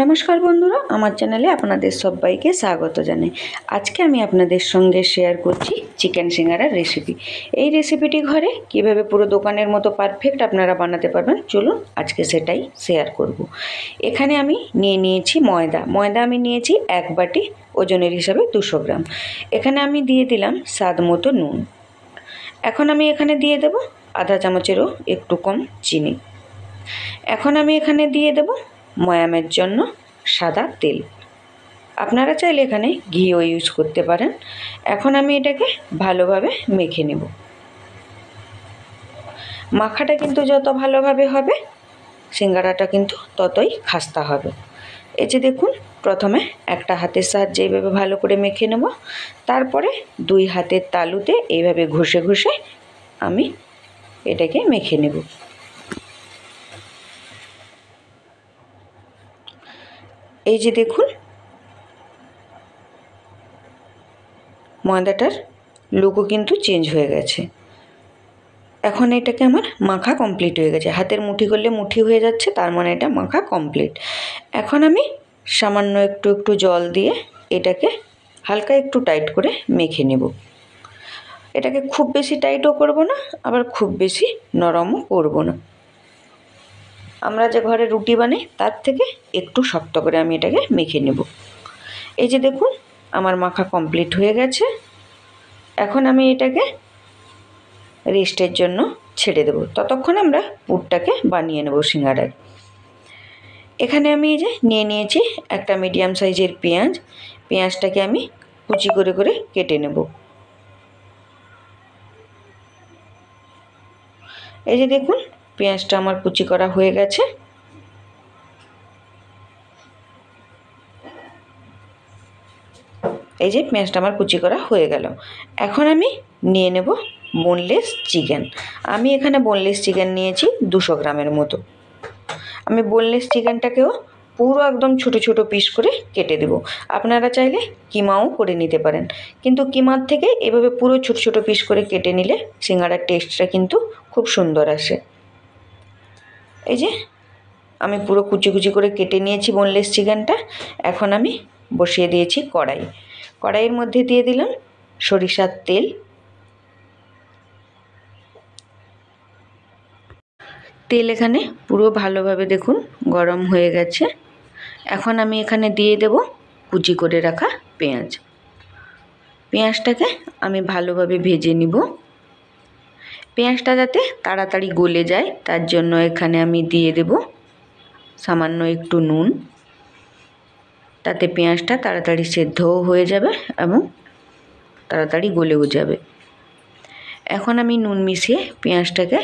নমস্কার বন্ধুরা, আমার চ্যানেলে আপনাদের সবাইকে স্বাগত জানাই। আজকে আমি আপনাদের সঙ্গে শেয়ার করছি চিকেন সিঙ্গারার রেসিপি। এই রেসিপিটি ঘরে কিভাবে পুরো দোকানের মতো পারফেক্ট আপনারা বানাতে পারবেন, চলুন আজকে সেটাই শেয়ার করব। এখানে আমি নিয়েছি ময়দা আমি নিয়েছি 1 বাটি, ওজনের হিসাবে 200 গ্রাম। এখানে আমি দিয়ে দিলাম স্বাদ মতো নুন। এখন আমি এখানে দিয়ে দেব আধা চামচেরও একটু কম চিনি। এখন আমি এখানে দিয়ে দেব ময়ামের জন্য সাদা তেল। আপনারা চাইলে এখানে ঘিও ইউজ করতে পারেন। এখন আমি এটাকে ভালোভাবে মেখে নেব। মাখাটা কিন্তু যত ভালোভাবে হবে সিঙ্গারাটা কিন্তু ততই খাস্তা হবে। এই যে দেখুন, প্রথমে একটা হাতের সাহায্যে এইভাবে ভালো করে মেখে নেব, তারপরে 2 হাতের তালুতে এইভাবে ঘষে ঘষে আমি এটাকে মেখে নেব। এই যে দেখুন, ময়দাটার লুকও কিন্তু চেঞ্জ হয়ে গেছে। এখন এটাকে আমার মাখা কমপ্লিট হয়ে গেছে। হাতের মুঠি করলে মুঠি হয়ে যাচ্ছে, তার মানে এটা মাখা কমপ্লিট। এখন আমি সামান্য একটু জল দিয়ে এটাকে হালকা একটু টাইট করে মেখে নেব। এটাকে খুব বেশি টাইটও করব না, আবার খুব বেশি নরমও করব না। আমরা যে ঘরে রুটি বানাই তার থেকে একটু শক্ত করে আমি এটাকে মেখে নেব। এই যে দেখুন, আমার মাখা কমপ্লিট হয়ে গেছে। এখন আমি এটাকে রেস্টের জন্য ছেড়ে দেব, ততক্ষণ আমরা পুরটাকে বানিয়ে নেব সিঙ্গারার। এখানে আমি এই যে নিয়েছি একটা মিডিয়াম সাইজের পেঁয়াজটাকে আমি কুচি করে করে কেটে নেব। এই যে দেখুন, পেঁয়াজটা আমার কুচি করা হয়ে গেছে। এই যে পেঁয়াজটা আমার কুচি করা হয়ে গেল। এখন আমি নিয়ে নেব বোনলেস চিকেন। আমি এখানে বোনলেস চিকেন নিয়েছি 200 গ্রামের মতো। আমি বোনলেস চিকেনটাকেও পুরো একদম ছোট ছোট পিস করে কেটে দেব। আপনারা চাইলে কিমাও করে নিতে পারেন, কিন্তু কিমার থেকে এভাবে পুরো ছোট ছোট পিস করে কেটে নিলে সিঙ্গারার টেস্টটা কিন্তু খুব সুন্দর আসে। এই যে আমি পুরো কুচি কুচি করে কেটে নিয়েছি বোনলেস চিকেনটা। এখন আমি বসিয়ে দিয়েছি কড়াইয়ের মধ্যে দিয়ে দিলাম সরিষার তেল। তেল এখানে পুরো ভালোভাবে দেখুন গরম হয়ে গেছে। এখন আমি এখানে দিয়ে দেব কুচি করে রাখা পেঁয়াজটাকে আমি ভালোভাবে ভেজে নিব। পেঁয়াজটা যাতে তাড়াতাড়ি গলে যায় তার জন্য এখানে আমি দিয়ে দেব সামান্য একটু নুন। তাতে পেঁয়াজটা তাড়াতাড়ি সেদ্ধও হয়ে যাবে এবং তাড়াতাড়ি গলেও যাবে। এখন আমি নুন মিশিয়ে পেঁয়াজটাকে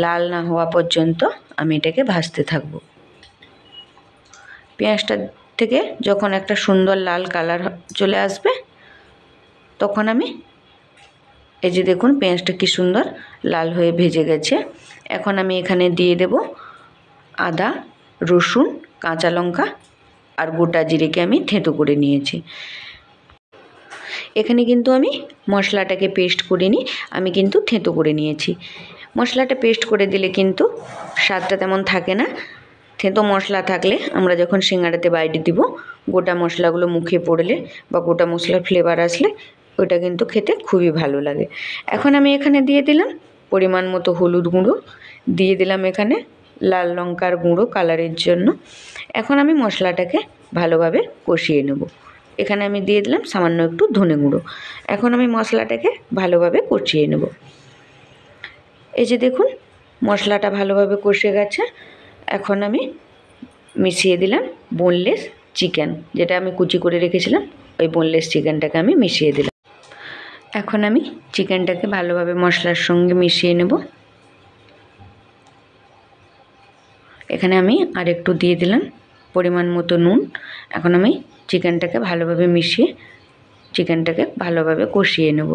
লাল না হওয়া পর্যন্ত আমি এটাকে ভাজতে থাকব। পেঁয়াজটা থেকে যখন একটা সুন্দর লাল কালার চলে আসবে তখন আমি এই যে দেখুন পেঁয়াজটা কি সুন্দর লাল হয়ে ভেজে গেছে। এখন আমি এখানে দিয়ে দেব আদা, রসুন, কাঁচা লঙ্কা আর গোটা জিরেকে আমি থেঁতো করে নিয়েছি। এখানে কিন্তু আমি মশলাটাকে পেস্ট করিনি, আমি কিন্তু থেঁতো করে নিয়েছি। মশলাটা পেস্ট করে দিলে কিন্তু স্বাদটা তেমন থাকে না। থেঁতো মশলা থাকলে আমরা যখন সিঙ্গারাতে বাইটে দিব, গোটা মশলাগুলো মুখে পড়লে বা গোটা মশলার ফ্লেভার আসলে ওটা কিন্তু খেতে খুবই ভালো লাগে। এখন আমি এখানে দিয়ে দিলাম পরিমাণ মতো হলুদ গুঁড়ো, দিয়ে দিলাম এখানে লাল লঙ্কার গুঁড়ো কালারের জন্য। এখন আমি মশলাটাকে ভালোভাবে কষিয়ে নেব। এখানে আমি দিয়ে দিলাম সামান্য একটু ধনে গুঁড়ো। এখন আমি মশলাটাকে ভালোভাবে কষিয়ে নেব। এই যে দেখুন মশলাটা ভালোভাবে কষে গেছে। এখন আমি মিশিয়ে দিলাম বোনলেস চিকেন, যেটা আমি কুচি করে রেখেছিলাম, ওই বোনলেস চিকেনটাকে আমি মিশিয়ে দিলাম। এখন আমি চিকেনটাকে ভালোভাবে মশলার সঙ্গে মিশিয়ে নেব। এখানে আমি আর একটু দিয়ে দিলাম পরিমাণ মতো নুন। এখন আমি চিকেনটাকে ভালোভাবে মিশিয়ে চিকেনটাকে ভালোভাবে কষিয়ে নেব।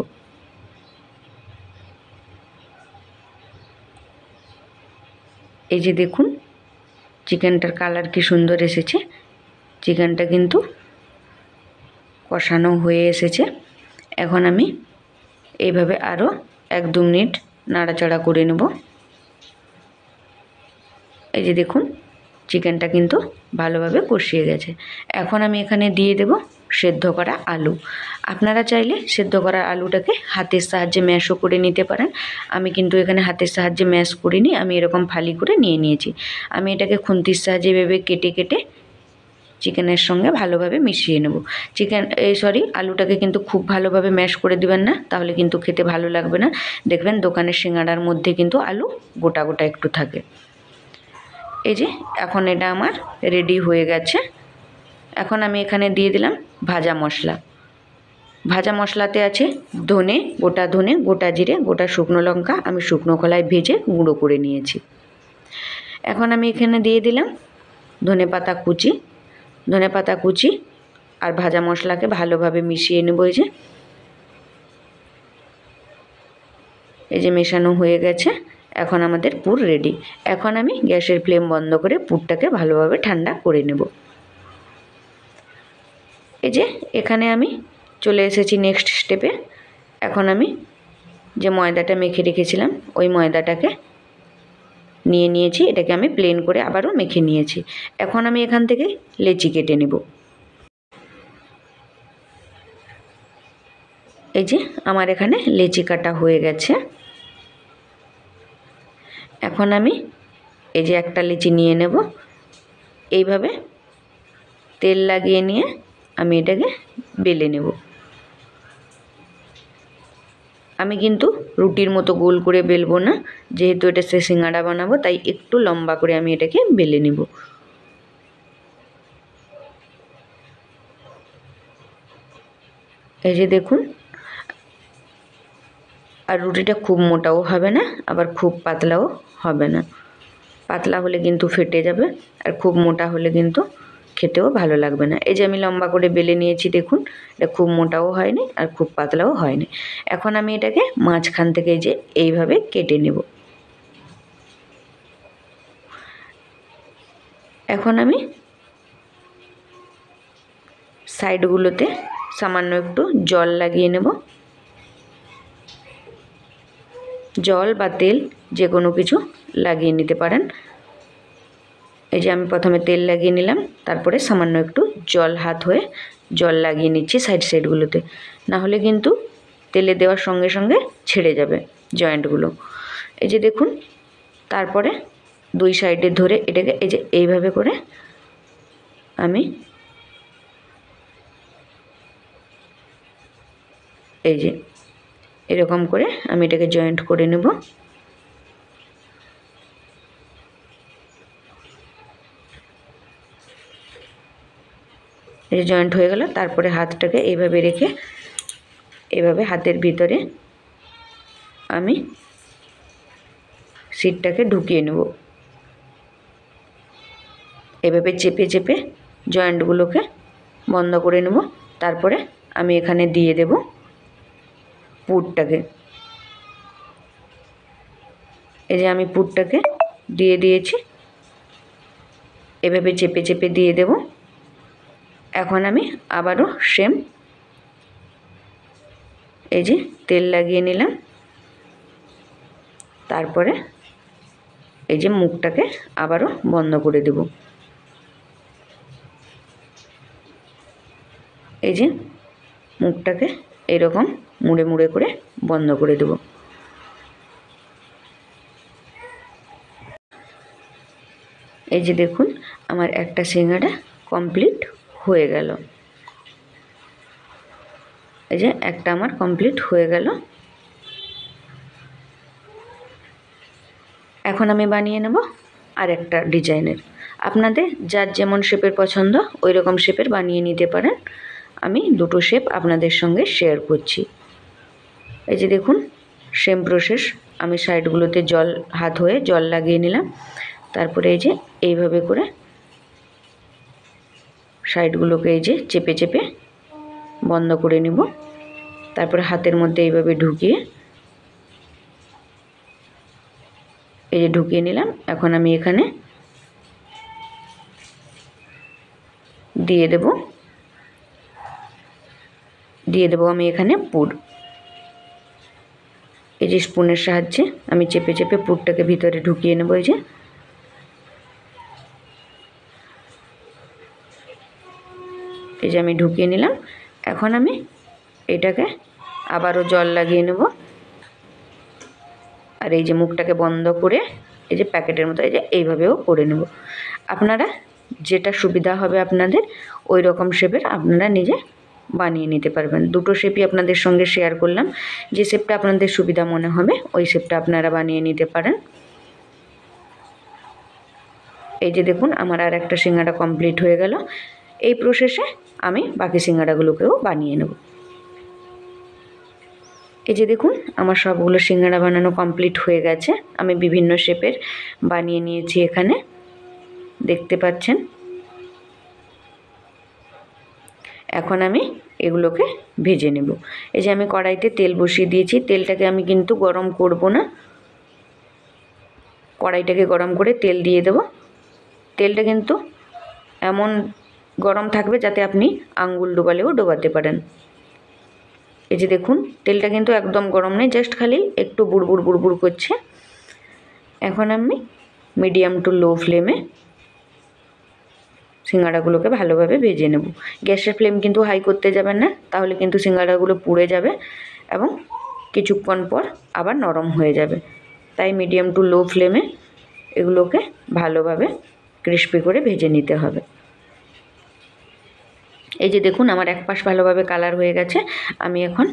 এই যে দেখুন চিকেনটার কালার কি সুন্দর এসেছে। চিকেনটা কিন্তু কষানো হয়ে এসেছে। এখন আমি এইভাবে আরও 1-2 মিনিট নাড়াচাড়া করে নেব। এই যে দেখুন চিকেনটা কিন্তু ভালোভাবে কষিয়ে গেছে। এখন আমি এখানে দিয়ে দেব সেদ্ধ করা আলু। আপনারা চাইলে সেদ্ধ করা আলুটাকে হাতের সাহায্যে ম্যাশও করে নিতে পারেন। আমি কিন্তু এখানে হাতের সাহায্যে ম্যাশ করিনি, আমি এরকম ফালি করে নিয়ে নিয়েছি। আমি এটাকে খুন্তির সাহায্যে এভাবে কেটে কেটে চিকেনের সঙ্গে ভালোভাবে মিশিয়ে নেব। আলুটাকে কিন্তু খুব ভালোভাবে ম্যাশ করে দিবেন না, তাহলে কিন্তু খেতে ভালো লাগবে না। দেখবেন দোকানের সিঙ্গাড়ার মধ্যে কিন্তু আলু গোটা গোটা একটু থাকে। এই যে এখন এটা আমার রেডি হয়ে গেছে। এখন আমি এখানে দিয়ে দিলাম ভাজা মশলা। ভাজা মশলাতে আছে ধনে, গোটা জিরে, গোটা শুকনো লঙ্কা আমি শুকনো খোলায় ভেজে গুঁড়ো করে নিয়েছি। এখন আমি এখানে দিয়ে দিলাম ধনেপাতা কুচি আর ভাজা মশলাকে ভালোভাবে মিশিয়ে নেব। এই যে মেশানো হয়ে গেছে। এখন আমাদের পুর রেডি। এখন আমি গ্যাসের ফ্লেম বন্ধ করে পুরটাকে ভালোভাবে ঠান্ডা করে নেব। এই যে এখানে আমি চলে এসেছি নেক্সট স্টেপে। এখন আমি যে ময়দাটা মেখে রেখেছিলাম ওই ময়দাটাকে নিয়েছি, এটাকে আমি প্লেন করে আবারও মেখে নিয়েছি। এখন আমি এখান থেকে লেচি কেটে নেব। এই যে আমার এখানে লেচি কাটা হয়ে গেছে। এখন আমি এই যে একটা লেচি নিয়ে নেব, এইভাবে তেল লাগিয়ে নিয়ে আমি এটাকে বেলে নেব। আমি কিন্তু রুটির মতো গোল করে বেলবো না, যেহেতু এটা সিঙ্গাড়া বানাবো তাই একটু লম্বা করে আমি এটাকে বেলে নেব। এই যে দেখুন, আর রুটিটা খুব মোটাও হবে না আবার খুব পাতলাও হবে না। পাতলা হলে কিন্তু ফেটে যাবে, আর খুব মোটা হলে কিন্তু খেতেও ভালো লাগবে না। এই যে আমি লম্বা করে বেলে নিয়েছি, দেখুন এটা খুব মোটাও হয়নি আর খুব পাতলাও হয়নি। এখন আমি এটাকে মাঝখান থেকে এই যে এইভাবে কেটে নেব। এখন আমি সাইডগুলোতে সামান্য একটু জল লাগিয়ে নেব। জল বা তেল যে কোনো কিছু লাগিয়ে নিতে পারেন। এই যে আমি প্রথমে তেল লাগিয়ে নিলাম, তারপরে সামান্য একটু হাত হয়ে জল লাগিয়ে নিচ্ছি সাইডগুলোতে, না হলে কিন্তু তেলে দেওয়ার সঙ্গে সঙ্গে ছেড়ে যাবে জয়েন্টগুলো। এই যে দেখুন, তারপরে দুই সাইডে ধরে এটাকে এই যে এইভাবে করে আমি এই যে এরকম করে আমি এটাকে জয়েন্ট করে নেব। এই যে জয়েন্ট হয়ে গেল। তারপরে হাতটাকে এইভাবে রেখে এভাবে হাতের ভিতরে আমি সিটটাকে ঢুকিয়ে নেব। এভাবে চেপে চেপে জয়েন্টগুলোকে বন্ধ করে নেব। তারপরে আমি এখানে দিয়ে দেব পুরটাকে। এই যে আমি পুরটাকে দিয়ে দিয়েছি, এভাবে চেপে চেপে দিয়ে দেব। এখন আমি আবারও সেম এই যে তেল লাগিয়ে নিলাম, তারপরে এই যে মুখটাকে আবারও বন্ধ করে দেব। এই যে মুখটাকে এরকম মুড়ে মুড়ে করে বন্ধ করে দেব। এই যে দেখুন, আমার একটা সিঙ্গাড়া কমপ্লিট হয়ে গেল। এই যে একটা আমার কমপ্লিট হয়ে গেল। এখন আমি বানিয়ে নেব আর একটা ডিজাইনের। আপনাদের যার যেমন শেপের পছন্দ ওই রকম শেপের বানিয়ে নিতে পারেন। আমি দুটো শেপ আপনাদের সঙ্গে শেয়ার করছি। এই যে দেখুন, সেম প্রসেস। আমি সাইডগুলোতে হাত হয়ে জল লাগিয়ে নিলাম, তারপরে এই যে এইভাবে করে সাইডগুলোকে এই যে চেপে চেপে বন্ধ করে নিব। তারপরে হাতের মধ্যে এইভাবে ঢুকিয়ে এই যে ঢুকিয়ে নিলাম। এখন আমি এখানে দিয়ে দেব আমি এখানে পুর। এই যে স্পুনের সাহায্যে আমি চেপে চেপে পুরটাকে ভিতরে ঢুকিয়ে নেব। এই যে এই যে আমি ঢুকিয়ে নিলাম। এখন আমি এটাকে আবারও জল লাগিয়ে নেব, আর এই যে মুখটাকে বন্ধ করে এই যে প্যাকেটের মতো এই যে এইভাবেও করে নেব। আপনারা যেটা সুবিধা হবে আপনাদের ওই রকম শেপের আপনারা নিজে বানিয়ে নিতে পারবেন। দুটো শেপই আপনাদের সঙ্গে শেয়ার করলাম, যে শেপটা আপনাদের সুবিধা মনে হবে ওই শেপটা আপনারা বানিয়ে নিতে পারেন। এই যে দেখুন আমার আর একটা সিঙ্গাড়া কমপ্লিট হয়ে গেল। এই প্রসেসে আমি বাকি সিঙ্গাড়াগুলোকেও বানিয়ে নেব। এই যে দেখুন আমার সবগুলো সিঙ্গাড়া বানানো কমপ্লিট হয়ে গেছে। আমি বিভিন্ন শেপের বানিয়ে নিয়েছি, এখানে দেখতে পাচ্ছেন। এখন আমি এগুলোকে ভেজে নেব। এই যে আমি কড়াইতে তেল বসিয়ে দিয়েছি, তেলটাকে আমি কিন্তু গরম করব না, কড়াইটাকে গরম করে তেল দিয়ে দেব। তেলটা কিন্তু এমন গরম থাকবে যাতে আপনি আঙ্গুল ডোবালেও ডোবাতে পারেন। এই যে দেখুন তেলটা কিন্তু একদম গরম নেই, জাস্ট খালি একটু বুড়বুড় বুড়বুড় করছে। এখন আমি মিডিয়াম টু লো ফ্লেমে সিঙ্গাড়াগুলোকে ভালোভাবে ভেজে নেব। গ্যাসের ফ্লেম কিন্তু হাই করতে যাবেন না, তাহলে কিন্তু সিঙ্গাড়াগুলো পুড়ে যাবে এবং কিছুক্ষণ পর আবার নরম হয়ে যাবে। তাই মিডিয়াম টু লো ফ্লেমে এগুলোকে ভালোভাবে ক্রিস্পি করে ভেজে নিতে হবে। এই যে দেখুন আমার এক পাশ ভালোভাবে কালার হয়ে গেছে। আমি এখন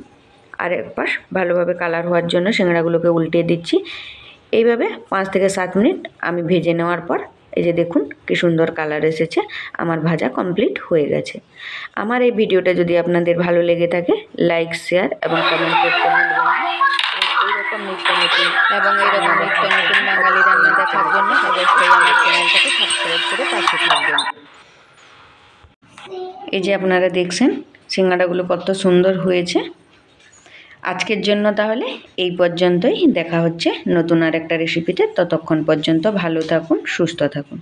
আর এক পাশ ভালোভাবে কালার হওয়ার জন্য সিঙ্গাড়াগুলোকে উল্টে দিচ্ছি। এইভাবে 5 থেকে 7 মিনিট আমি ভেজে নেওয়ার পর এই যে দেখুন কি সুন্দর কালার এসেছে, আমার ভাজা কমপ্লিট হয়ে গেছে। আমার এই ভিডিওটা যদি আপনাদের ভালো লেগে থাকে লাইক, শেয়ার এবং কমেন্ট করতে ভুলবেন না। এইরকম নিত্য নতুন বাঙালি রান্না দেখার জন্য অবশ্যই আমার চ্যানেলটাকে সাবস্ক্রাইব করে পাশে থাকবেন। এই যে আপনারা দেখছেন সিঙ্গাড়াগুলো কত সুন্দর হয়েছে। আজকের জন্য তাহলে এই পর্যন্তই, দেখা হচ্ছে নতুন আর একটা রেসিপিতে। ততক্ষণ পর্যন্ত ভালো থাকুন, সুস্থ থাকুন।